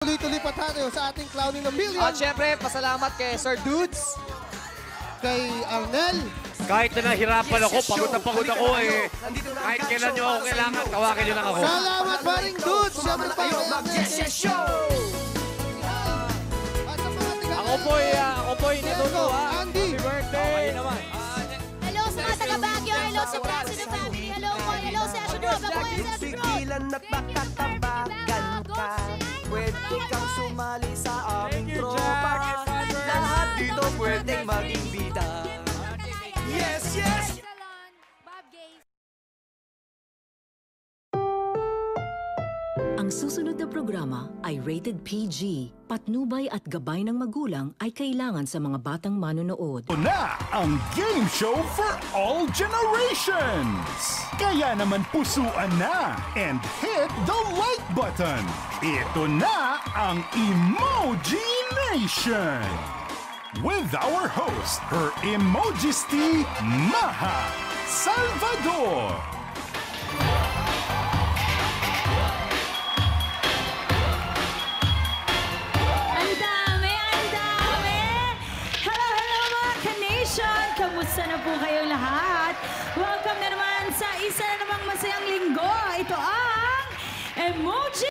tuloy-tuloy pa tayo sa ating clowning ng million. At syempre, pasalamat kay Sir Dudes. Kay Arnel. Kahit na nahirapan ako, pagod na pagod ako eh. Kahit kailan nyo ako kailangan, tawakin nyo lang ako. Salamat paring Dudes. Siyempre pa Ako po'y natutuwa. Andy. Happy birthday. Okay naman. Hello sa mga taga-Baguio. Hello sa Placido family. Hello po. Hello sa Asunod. Ako ay sa Asunod. Pigilan at makatabagan ka. Pwede kang sumali sa aming tropa. Lahat dito pwedeng maging bida. Yes, yes! Ang susunod na programa ay rated PG. Patnubay at gabay ng magulang ay kailangan sa mga batang manonood. Ito na ang game show for all generations! Kaya naman pusuan na and hit the like button! Ito na ang Emoji Nation! With our host, her Emojisty, Maha Salvador! Kamusta na po kayo lahat? Welcome na naman sa isa na namang masayang linggo. Ito ang Emoji